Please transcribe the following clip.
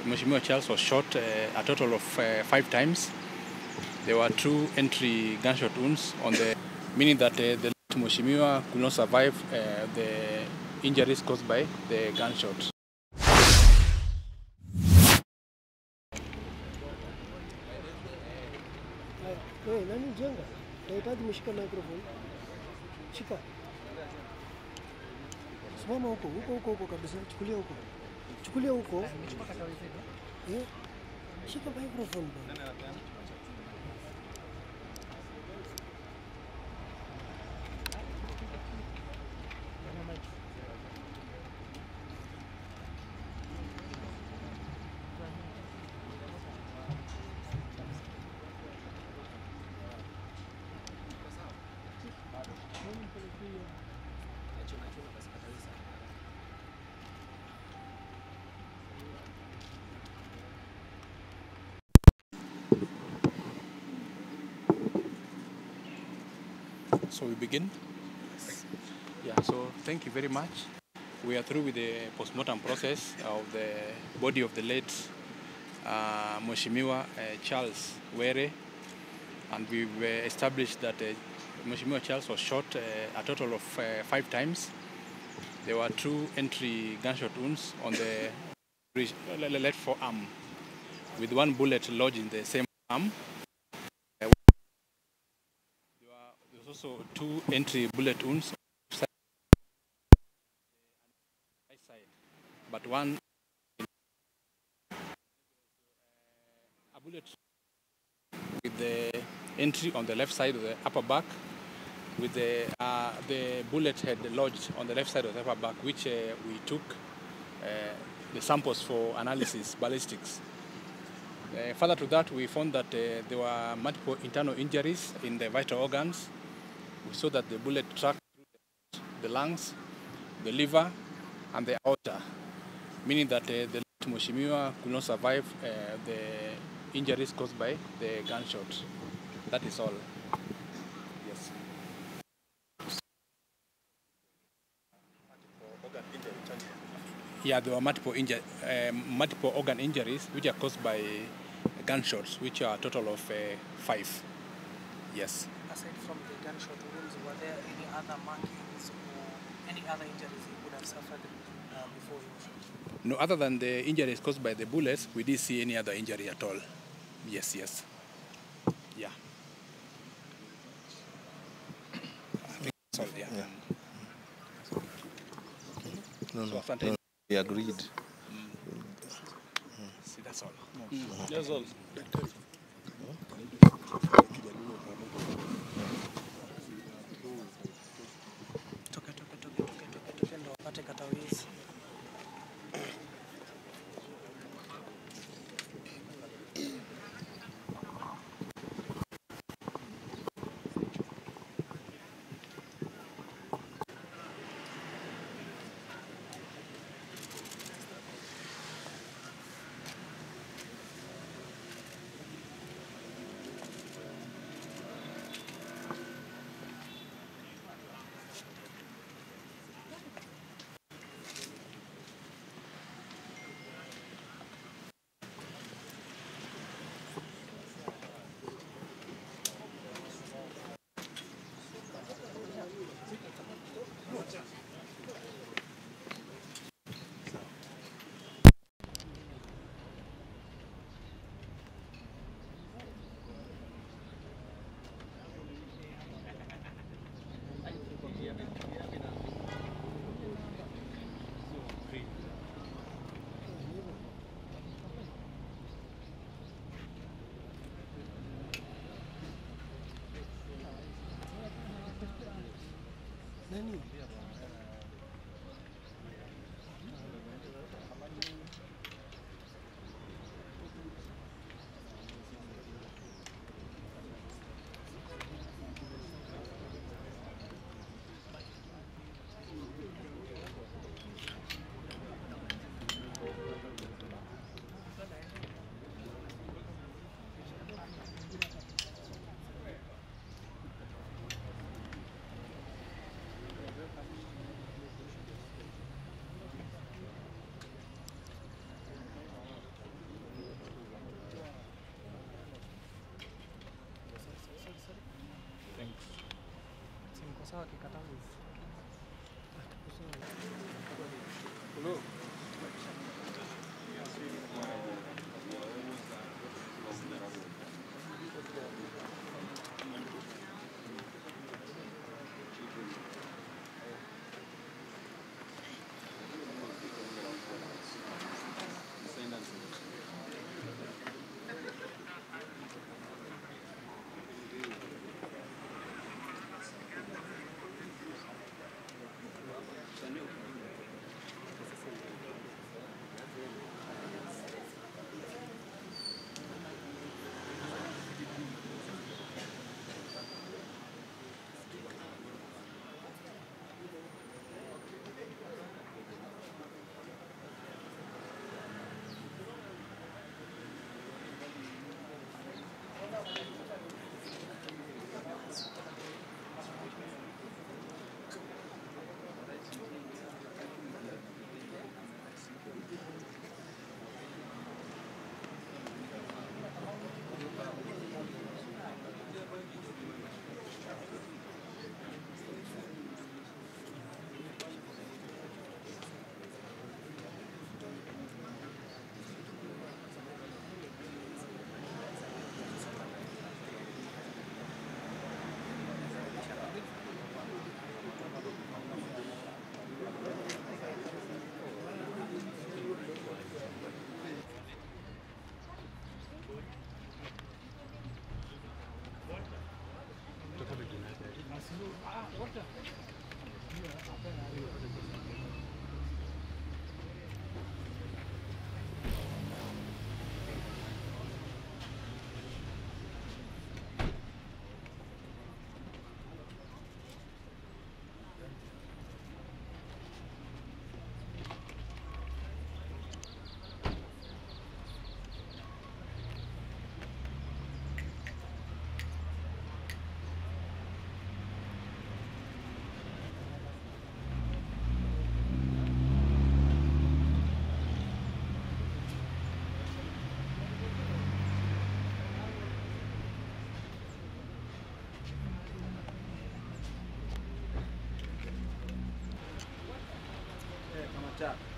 Mheshimiwa Charles was shot a total of 5 times. There were 2 entry gunshot wounds on the, meaning that the Mheshimiwa could not survive the injuries caused by the gunshot. Nani jenga? Nahitaji mshika microphone. Shika. Simama huko kabisa. Chukulia huko. Chukulia huko. Shika microphone bwana. So we begin? Yeah, so thank you very much. We are through with the postmortem process of the body of the late Mheshimiwa Charles Were, and we've established that Mheshimiwa Charles was shot a total of 5 times. There were 2 entry gunshot wounds on the left forearm, with 1 bullet lodged in the same arm. There was also 2 entry bullet wounds on the right side, but 1 a bullet with the entry on the left side of the upper back, with the bullet head lodged on the left side of the upper back, which we took the samples for analysis, ballistics. Further to that, we found that there were multiple internal injuries in the vital organs. We saw that the bullet tracked through the lungs, the liver, and the aorta, meaning that the Mheshimiwa could not survive the injuries caused by the gunshot. That is all. Yes. Yeah, there were multiple organ injuries which are caused by gunshots, which are a total of 5. Yes. Aside from the gunshot wounds, were there any other markings or any other injuries he would have suffered before he was shot? No, other than the injuries caused by the bullets, we didn't see any other injury at all. Yes. Yeah. I think that's all, yeah. No. We agreed. See, that's all. That's all. Toke ndo wapate katawizi. sawa kikatabu. Hello. Chap.